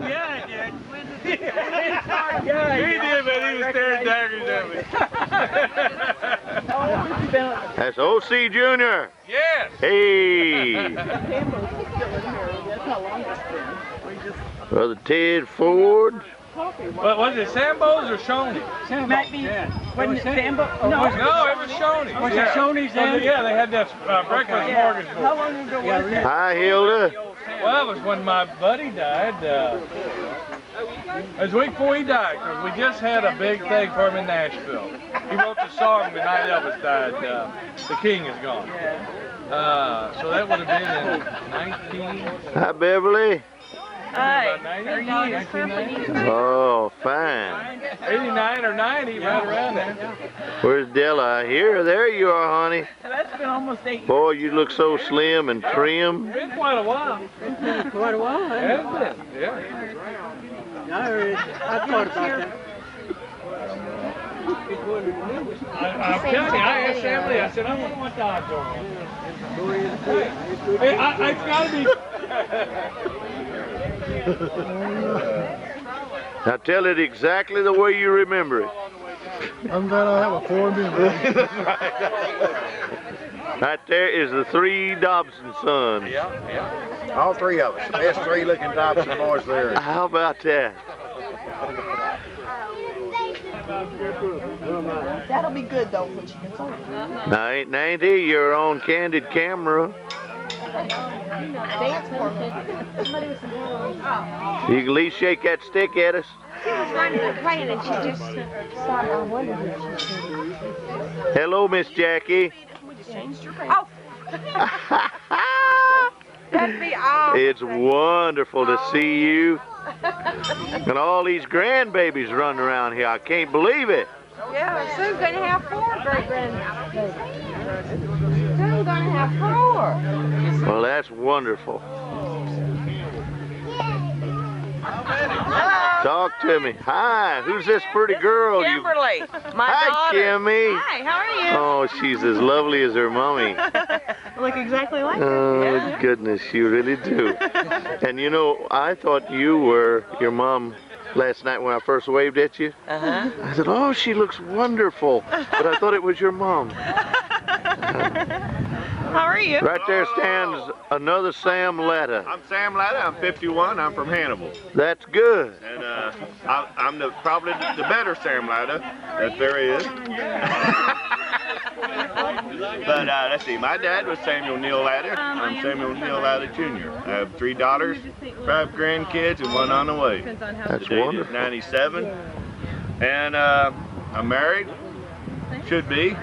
Yeah, I did. He did, but he was staring daggers at me. That's O.C. Jr. Yes. Hey. Brother Ted Ford. What was it, Sambo's or Shoney? Might be. Wasn't it Sambo? No, it was Shoney. Was it Shoney's then? Yeah, they had that breakfast mortgage. How long ago was that? Hi, Hilda. Well, it was when my buddy died. It was the week before he died, because we just had a big thing for him in Nashville. He wrote the song the night Elvis died, The King Is Gone. So that would have been in 19... Hi, Beverly. Hi. How are you? Oh, fine. 89 or 90, right around there. Where's Della? Here, there you are, honey. That's been almost 8 years. Boy, you look so slim and trim. It's been quite a while. Quite a while, It has been, yeah. I thought about that. I'm telling you, I asked Sam Latta, I said, I wonder what Dodge on. Hey, it's got to be... Now tell it exactly the way you remember it. I'm glad I have a Ford memory. Right there is the 3 Dobson sons. Yeah. All 3 of us. Best 3 looking Dobson boys there. How about that? That'll be good though when she gets older. Now ain't 90, you're on candid camera. Dance for me. You can at least shake that stick at us. She was running and playing and she just started on one of them. Hello, Miss Jackie. Oh! That'd be awesome. It's wonderful to see you. And all these grandbabies running around here. I can't believe it. Yeah, Sue's going to have 4 great-grandbabies. Sue's going to have 4. Well, that's wonderful. Hello. Talk to me. Hi, who's this pretty girl? Kimberly, my Hi, daughter. Kimmy. Hi, how are you? Oh, she's as lovely as her mommy. Look exactly like her. Oh, goodness, you really do. And you know, I thought you were your mom last night when I first waved at you. Uh-huh. I said, oh, she looks wonderful. But I thought it was your mom. How are you? Right there stands another Sam Latta. I'm Sam Latta. I'm 51. I'm from Hannibal, That's good. and I'm probably the better Sam Latta that there is. But let's see. My dad was Samuel Neil Latta. I'm Samuel Neil Latta Jr. I have 3 daughters, 5 grandkids, and 1 on the way. That's The date is wonderful. 97, and I'm married. Should be,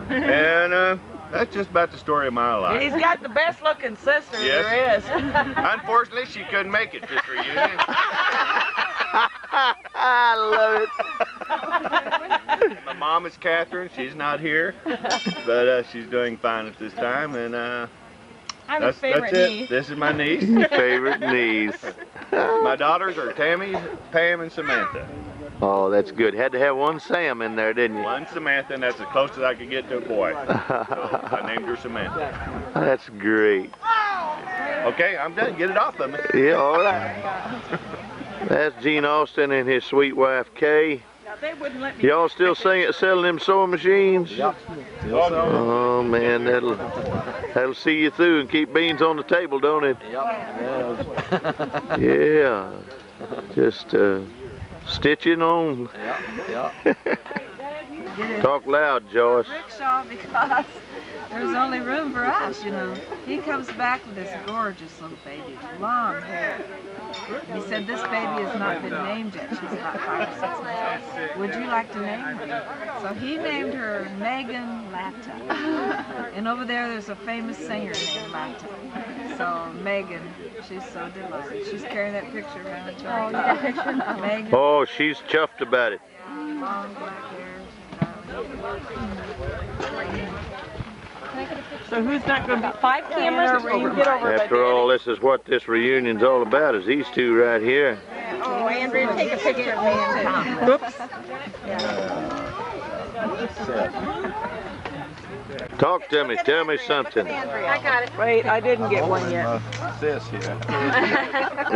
and. That's just about the story of my life. He's got the best looking sister Yes. there is. Unfortunately, she couldn't make it this reunion. I love it. My mom is Catherine. She's not here, but she's doing fine at this time. And that's it. This is my niece. Favorite niece. My daughters are Tammy, Pam, and Samantha. Oh, that's good. Had to have one Sam in there, didn't you? One Samantha, and that's as close as I could get to a boy. So I named her Samantha. That's great. Okay, I'm done. Get it off of me. Yeah, all right. That's Gene Austin and his sweet wife, Kay. They wouldn't let me. Y'all still selling them sewing machines? Yep. Oh, man, that'll see you through and keep beans on the table, don't it? Yep. Yeah. Just stitching on. Talk loud, Joyce. Rickshaw because there's only room for us, you know. He comes back with this gorgeous little baby, long hair. He said, this baby has not been named yet. She's about 5 or 6 months old. Would you like to name her? So he named her Megan Latta. And over there's a famous singer named Latta. So Megan, she's so delighted. She's carrying that picture around. Oh, that picture? Megan. Oh, she's chuffed about it. Long black hair. So who's not going to be 5 cameras? Get over it. After all, this is what this reunion's all about, is these two right here. Oh, Andrew, take a picture of me and Tom. Oops. Talk to me. Tell me something. I got it. Wait, I didn't get one yet. Sis here.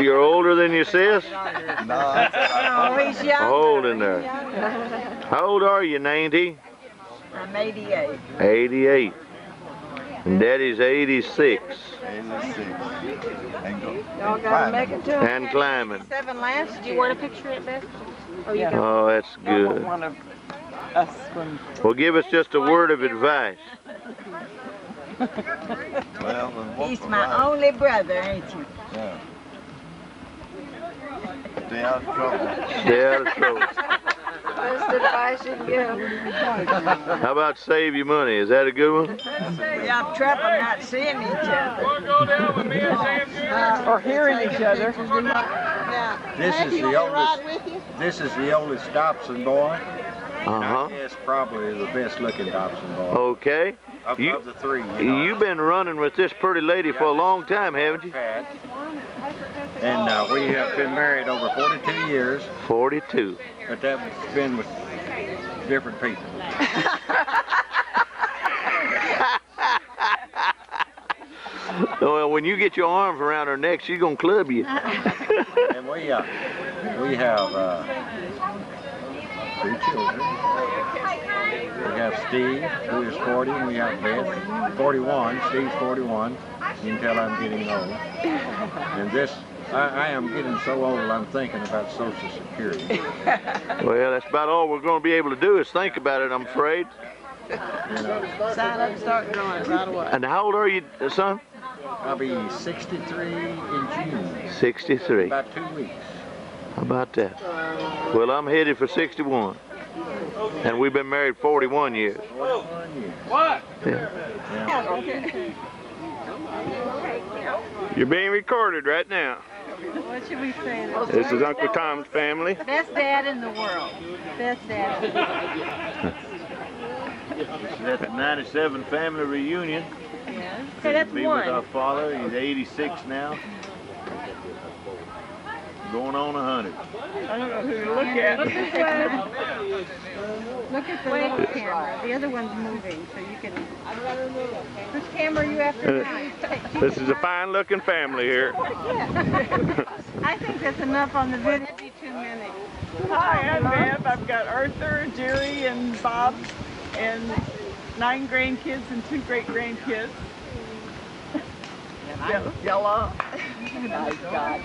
You're older than your sis? Oh, he's young. Old in there. How old are you, 90? I'm 88. 88. And Daddy's 86. 86. And go. Y'all gotta make it to him. And climbing. 7 last Do you want a picture of Beth? Oh, you got Oh, that's I want good. one of us when Well, give us just a word of advice. Well, then walk He's around. my only brother, ain't he? Yeah. Stay out of trouble. Stay out of trouble. best advice you can give. How about save your money? Is that a good one? We have trouble not seeing each other. Wanna go down with me and Sam Jr.? or hearing each other. This is the oldest Dobson boy. Uh-huh. I guess probably the best looking Dobson boy. Okay. Of the three, You've been running with this pretty lady for a long time, haven't you? Pat. And we have been married over 42 years, 42. but that's been with different people. Well, when you get your arms around her neck, she's gonna club you. And we have 3 children. We have Steve, who is 40, and we have Beth, 41. Steve's 41. You can tell I'm getting old. And this, I am getting so old, I'm thinking about Social Security. Well, that's about all we're gonna be able to do is think about it, I'm afraid. You know, Sign up, start drawing right away. And how old are you, son? I'll be 63 in June. 63. About 2 weeks. How about that? Well, I'm headed for 61. And we've been married 41 years. 41 years. What? Yeah. You're being recorded right now. What should we say? This is Uncle Tom's family. Best dad in the world. Best dad. That's a 97 family reunion. Okay, that's Be with our one. father. He's 86 now. Going on 100. I don't know who to look at. Look at the little camera. The other one's moving, so you can. Which camera are you after? This is a fine looking family here. I think that's enough on the video. 2 minutes. Hi, I'm Bev. I've got Arthur, Jerry, and Bob, and 9 grandkids and 2 great-grandkids. Yellow. I've got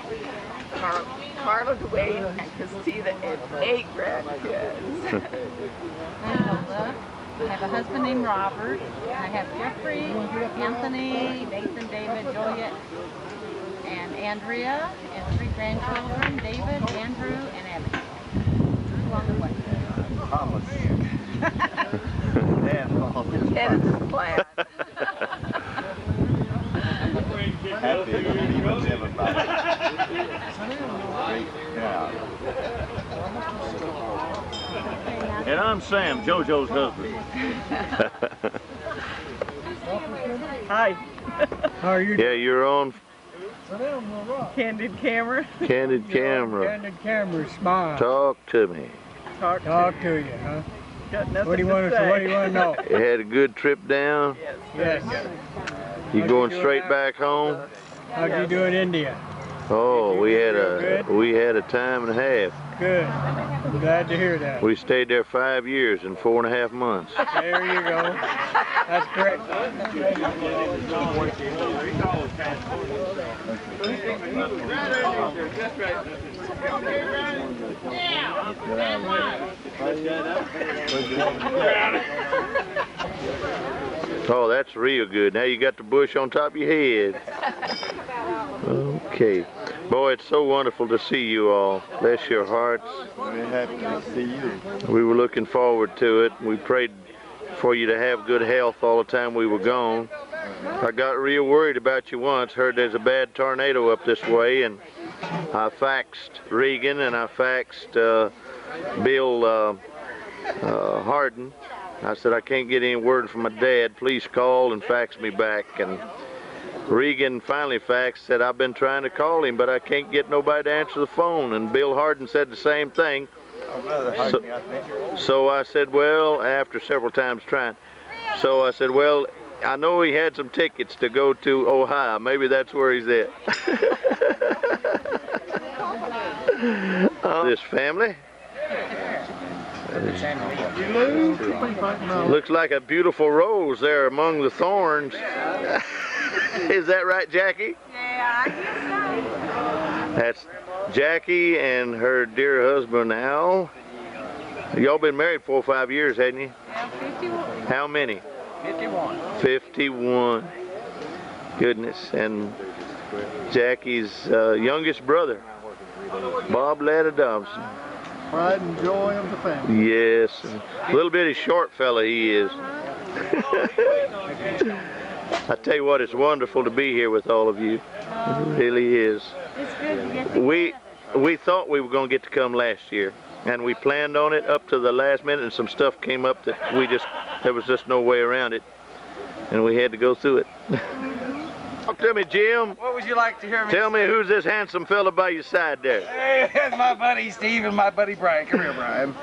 Carla, Dwayne, and Christina, and 8 grandkids. I have a husband named Robert. I have Jeffrey, Anthony, Nathan, David, Juliet, and Andrea, and 3 grandchildren, David, Andrew, and Abby. Along the way. Thomas. Dennis plan. Happy to meet everybody. Yeah. And I'm Sam, JoJo's husband. Hi. How are you? Yeah, you're on Candid camera. Candid Camera. Candid camera, smile. Talk to me. Talk to you, huh? Got nothing What do you to want to say. What do you want to know? You had a good trip down? Yes. You going straight back home? How'd you do in India? Oh, we had a time and a half. Good. I'm glad to hear that. We stayed there 5 years and 4.5 months. There you go. That's great. Oh, that's real good. Now you got the bush on top of your head. Okay. Boy, it's so wonderful to see you all. Bless your hearts. We're happy to see you. We were looking forward to it. We prayed for you to have good health all the time we were gone. I got real worried about you once. Heard there's a bad tornado up this way, and I faxed Regan and I faxed Bill Harden. I said, I can't get any word from my dad. Please call and fax me back. And Regan finally faxed, said, I've been trying to call him, but I can't get nobody to answer the phone. And Bill Harden said the same thing. So I said, well, after several times trying, So I said, well, I know he had some tickets to go to Ohio. Maybe that's where he's at. This family. Looks like a beautiful rose there among the thorns. Is that right, Jackie? Yeah, I guess so. That's Jackie and her dear husband, Al. Y'all been married 4 or 5 years, hadn't you? Yeah, 51. How many? 51. 51. Goodness. And Jackie's youngest brother, Bob Latta Dobson. Pride and joy of the family. Yes. A little bitty short fella he is. I tell you what, it's wonderful to be here with all of you. It really is. It's good to get We thought we were going to get to come last year, and we planned on it up to the last minute, and some stuff came up that there was just no way around it, and we had to go through it. Talk to me, Jim. What would you like to hear me Tell me who's this handsome fella by your side there. Hey, that's my buddy Steve and my buddy Brian. Come here, Brian.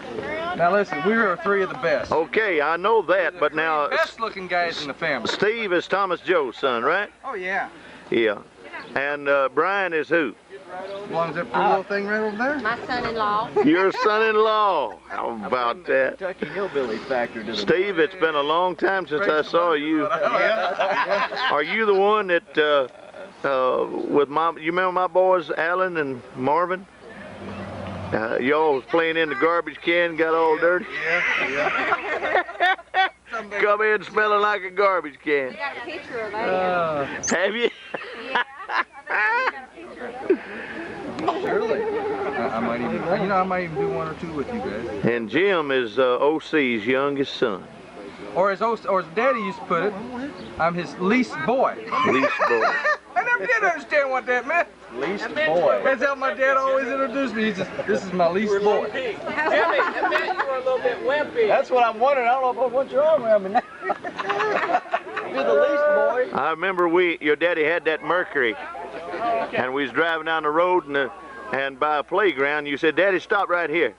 Now listen, we are 3 of the best. Okay, I know that, but now Best looking guys in the family. Steve is Thomas Joe's son, right? Oh yeah. Yeah. And Brian is who? Belongs up to the little thing right over there. My son-in-law. Your son-in-law. How about that? Kentucky hillbilly factor to the Steve, it's been a long time since I saw you. Are you the one that, with you remember my boys, Alan and Marvin? Y'all was playing in the garbage can, got all dirty? Yeah. Come in smelling like a garbage can. I got a picture of that. Have you? Surely. I might even, I might even do 1 or 2 with you guys. And Jim is OC's youngest son. Or as Daddy used to put it, I'm his least boy. Least boy. I never did understand what that meant. least boy. That's how my dad always introduced me. He says, "This is my least boy." Jimmy, I bet you were a little bit wimpy. That's what I'm wondering. I don't know if I want your arm around me now. You're the least boy. I remember your daddy had that Mercury, and we was driving down the road and by a playground. You said, "Daddy, stop right here."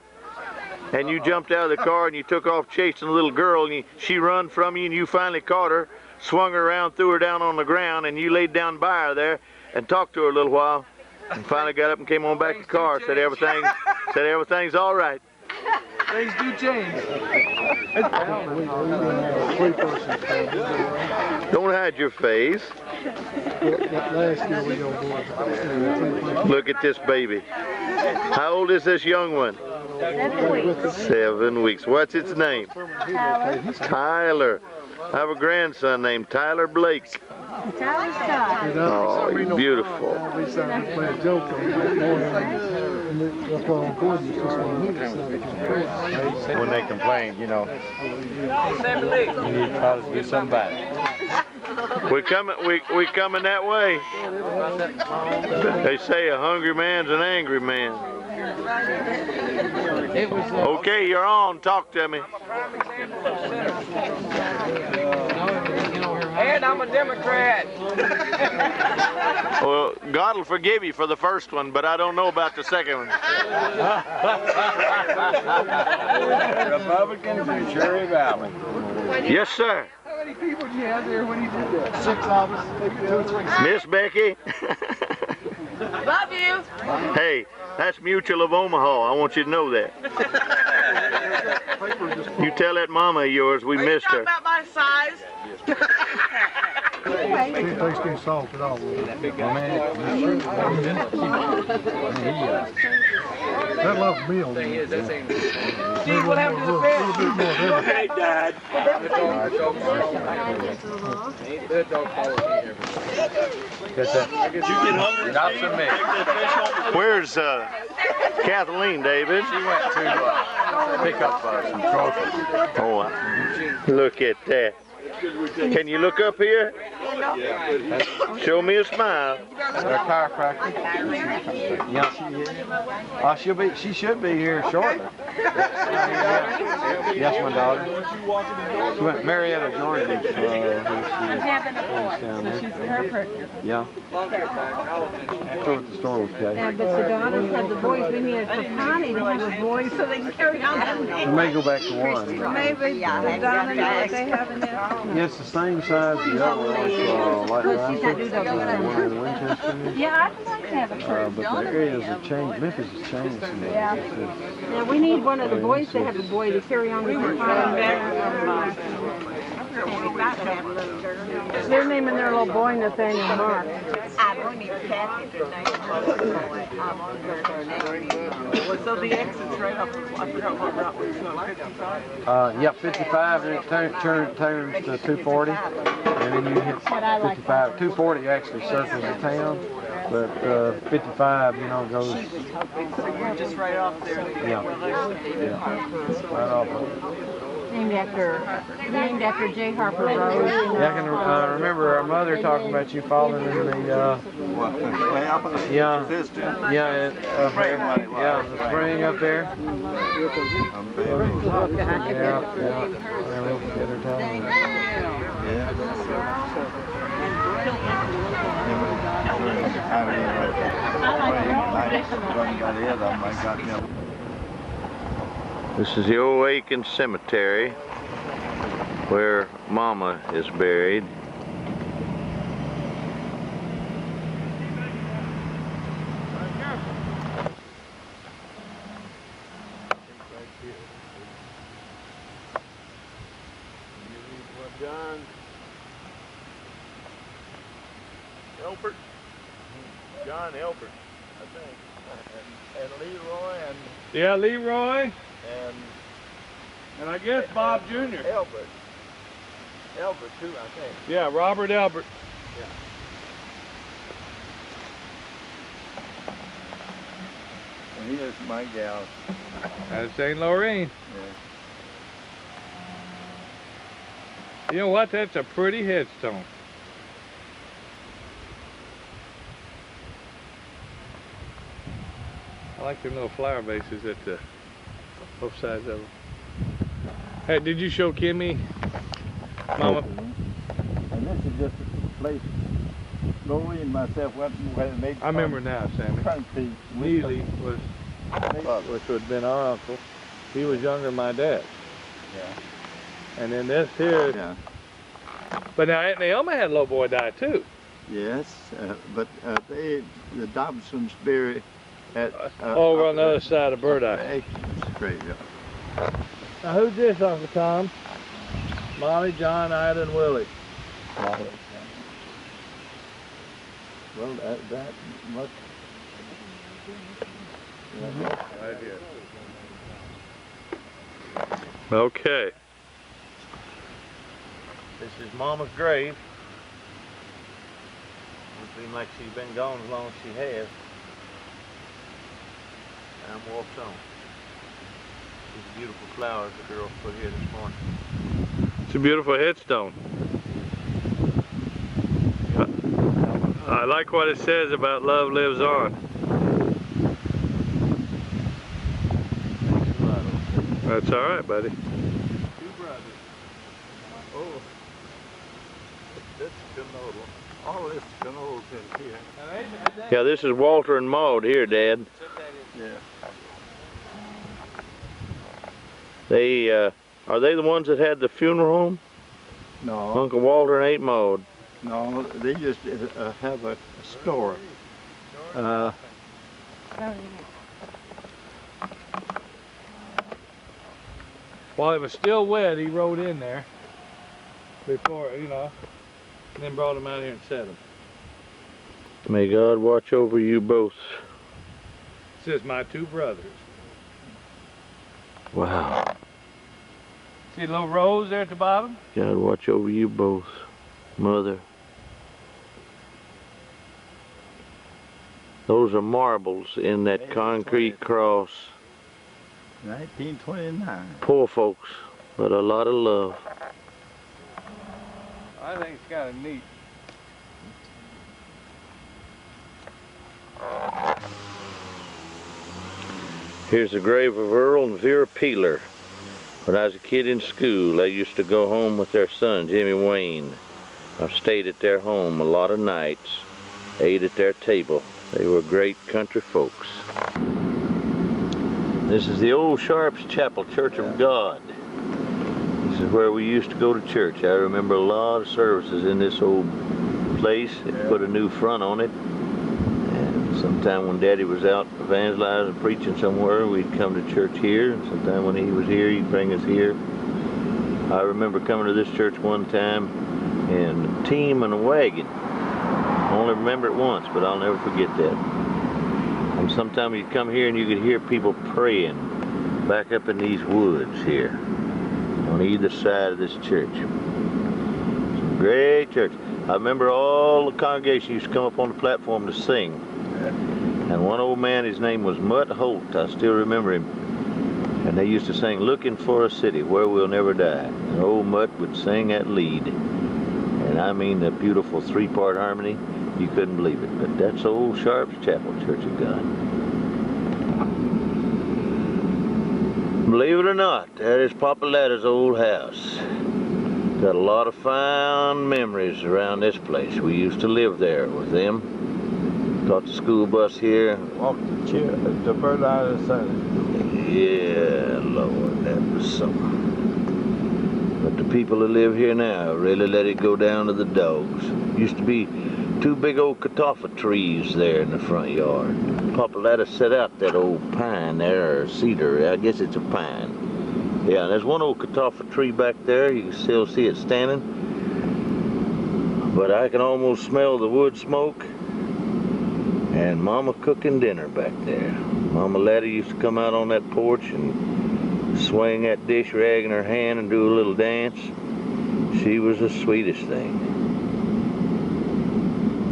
And you jumped out of the car and you took off chasing a little girl, and she run from you, and you finally caught her, swung her around, threw her down on the ground, and you laid down by her there and talked to her a little while, and finally got up and came on back to the car. Said everything's all right. Things do change. Don't hide your face. Look at this baby. How old is this young one? 7 weeks. 7 weeks. What's its name? Tyler. I have a grandson named Tyler Blake. Tyler Scott. Oh, he's beautiful. When they complain, you know, you need to try to do something about it. We coming that way. They say a hungry man's an angry man. Okay, you're on. Talk to me. And I'm a Democrat. Well, God will forgive you for the first one, but I don't know about the second one. Republicans in Cherry Valley. Yes, sir. How many people did you have there when he did that? 6 of us. Miss Becky. Love you. Hey, that's Mutual of Omaha. I want you to know that. You tell that mama of yours we missed her. About my size. Things getting soft at all. That loves me on there. Steve, what happened to the fish? Hey, Dad. Not for me. Where's Kathleen, David? She went to pick up some trophies. Oh, look at that. Can you look up here? Show me a smile. They're chiropractor. Yeah, she is. She should be here shortly. Yes, my daughter. She went Marietta, Georgia. She's her person. Yeah. So at the store with Kay. Yeah, but the daughters have the boys. We need for Connie to have the boys so they can carry on. We may go back to one. Maybe Donna knows what they have in there. Yes, the same size as the other ones, like She's not doing one in Winchester. Yeah, I'd like to have a But the areas have changed. Memphis has changed so much. Yeah. Now we need one of the boys to have a boy to carry on with the farm. They're naming their little boy Nathaniel Mark. I don't even catch their name. So the exit's right up, I forgot what route we were going. Yeah, 55, and it turns to 240, and then you hit 55. 240 actually circles the town, but 55, you know, goes. So you're just right off there. Yeah, right off of it. Named after J. Harper Road. Yeah, I can remember our mother talking about you falling in the the spring up there. This is the old Aiken Cemetery where Mama is buried. John Elbert. John Elbert, I think. And Leroy and Yeah, Leroy. and I guess Bob Jr. Elbert. Elbert too, I think. Yeah, Robert Albert. Yeah. And here's my gal. That's St. Lorraine. Yeah. You know what? That's a pretty headstone. I like them little flower bases at the both sides of them. Hey, did you show Kimmy, Mama? And this is just a place Lori and myself went and made. I remember now, Sammy. Neely was, which would have been our uncle. He was younger than my dad. Yeah. And then this here. Yeah. But now Aunt Naomi had a little boy die too. Yes, but the Dobsons bury at over on the other side of Bird Eye. Aiken's graveyard. Now who's this, Uncle Tom? Molly, John, Ida, and Willie. Well, that must. Right here. Okay. This is Mama's grave. It seems like she's been gone as long as she has. Time walks on. These beautiful flowers the girls put here this morning. It's a beautiful headstone. I like what it says about love lives on. That's all right, buddy. Two brothers. Oh, that's canola. All this canola's in here. Yeah, this is Walter and Maud here, Dad. Yeah. They are they the ones that had the funeral home? No. Uncle Walter and Aunt Maud. No, they just have a store. While it was still wet, he rode in there before, you know, and then brought him out here and set him. May God watch over you both. It says my two brothers. Wow. See the little rose there at the bottom? God watch over you both, Mother. Those are marbles in that concrete cross. 1929. Poor folks, but a lot of love. I think it's kind of neat. Here's the grave of Earl and Vera Peeler. When I was a kid in school, I used to go home with their son, Jimmy Wayne. I've stayed at their home a lot of nights, ate at their table. They were great country folks. This is the old Sharps Chapel Church of God. This is where we used to go to church. I remember a lot of services in this old place. It put a new front on it. And sometime when Daddy was out evangelizing, preaching somewhere, we'd come to church here. Sometime when he was here, he'd bring us here. I remember coming to this church one time in a team and a wagon. I only remember it once, but I'll never forget that. And sometimes you'd come here and you could hear people praying back up in these woods here on either side of this church. Some great church. I remember all the congregation used to come up on the platform to sing. And one old man, his name was Mutt Holt. I still remember him. And they used to sing, "Looking for a City Where We'll Never Die." And old Mutt would sing that lead. And I mean the beautiful three-part harmony. You couldn't believe it. But that's old Sharp's Chapel, Church of God. Believe it or not, that is Papa Latta's old house. Got a lot of fond memories around this place. We used to live there with them. Caught the school bus here. Walked the bird out of the sun. Yeah, Lord, that was something. But the people that live here now really let it go down to the dogs. Used to be 2 big old catawba trees there in the front yard. Papa Latta set out that old pine there, or cedar. I guess it's a pine. Yeah, and there's one old catawba tree back there. You can still see it standing. But I can almost smell the wood smoke. And Mama cooking dinner back there. Mama Latta used to come out on that porch and swing that dish rag in her hand and do a little dance. She was the sweetest thing.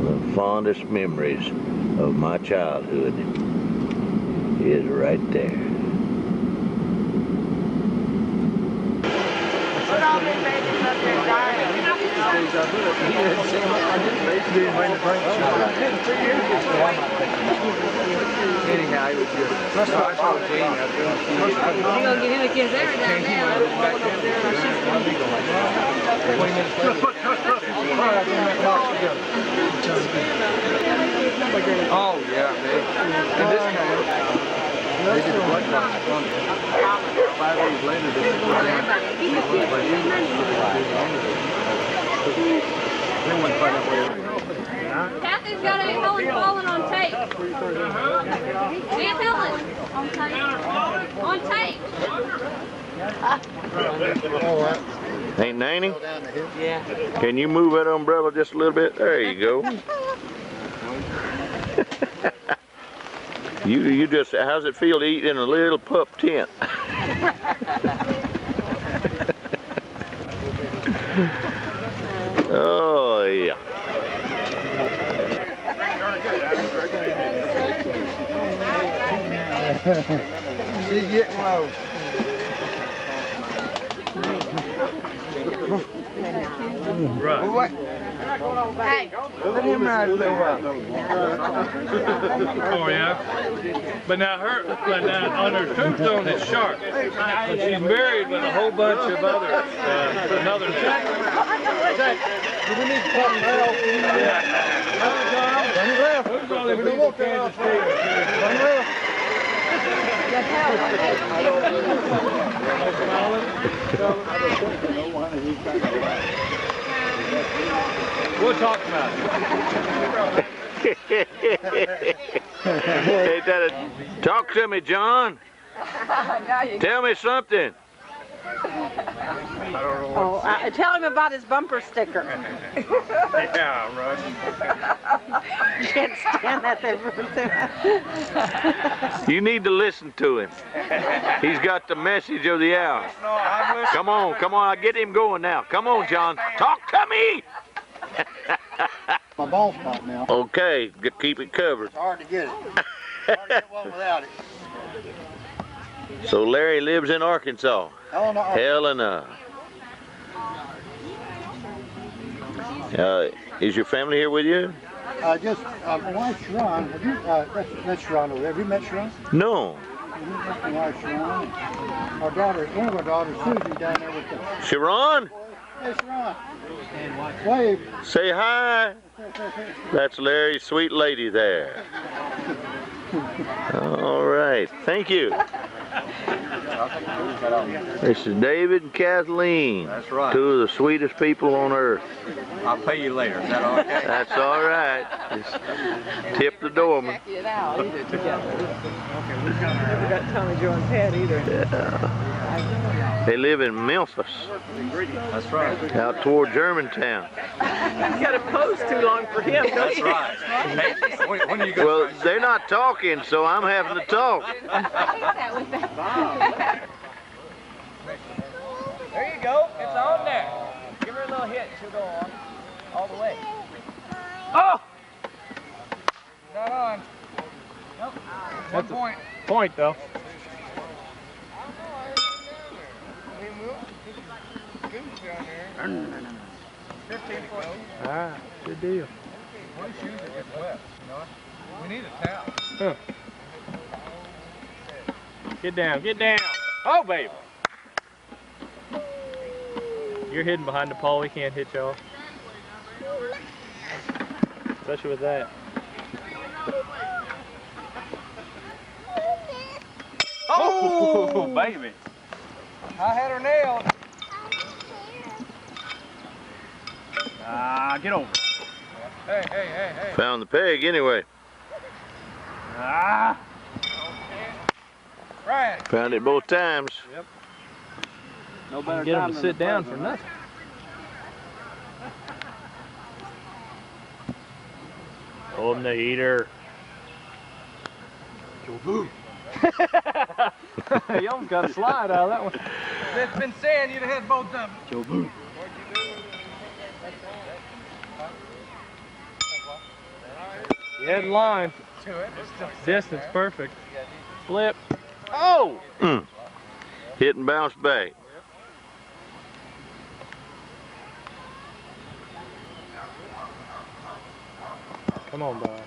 The fondest memories of my childhood is right there. Put all them babies up there dying. Anyhow, he was good. I told Jamie I was going to see him. You're going to get him a kiss every now and then. Oh, yeah, man. And this guy, they did the blood test. 5 days later, they said, Kathy's got Aunt Helen falling on tape. Aunt Helen on tape. On tape. Ain't Nanny? Yeah. Can you move that umbrella just a little bit? There you go. You just, how's it feel to eat in a little pup tent? Oh, yeah. She's getting low. Right. Hey. Let him ride a little while. Oh yeah. But now on her tombstone it's Sharp. But she's married with a whole bunch of other another name. Do we need to come now? Yeah. Turn left. Who's all them people in Kansas State? Turn left. We'll talk about it. Hey, talk to me, John. Tell me something. Oh, tell him about his bumper sticker. Yeah, Russ. You can't stand that there. You need to listen to him. He's got the message of the hour. Come on, I'll get him going now. Come on, John. Talk to me. My ball spot now. Okay, keep it covered. It's hard to get it. Hard to get one without it. So Larry lives in Arkansas. Helena. Is your family here with you? My wife's Sharon. Have you, that's Sharon over there. Have you met Sharon? No. My wife Sharon. Our daughter, one of our daughters, Susie, down there with the... Sharon? Hey, Sharon. Wave. Say hi. That's Larry's sweet lady there. All right. Thank you. This is David and Kathleen. That's right. Two of the sweetest people on earth. I'll pay you later. Is that okay? That's all right. Just tip the doorman. We got Tommy Joe and Pat either. Yeah. They live in Memphis. That's right. Out toward Germantown. He's got a pose too long for him, don't That's he? right. Hey, when are you going Well, they're not talking, so I'm having to talk. There you go. It's on there. Give her a little hit. She'll go on all the way. Oh! Not on. Nope. 1 point. Point though. Ah, good deal. What shoes are getting wet? You know? We need a towel. Huh. Get down, get down. Oh, baby. You're hidden behind the pole. We can't hit y'all. Especially with that. Oh, baby. I had her nailed. Ah, get over. Hey. Found the peg anyway. Ah. Right. Found it both times. Yep. No better get them to sit down for nothing. Hold him the heater. You almost got a slide out of that one. If it's been sand, you'd have had both of them. Joe Boo. You had line. Distance perfect. Flip. Oh! Hit and bounce back. Come on, Bob.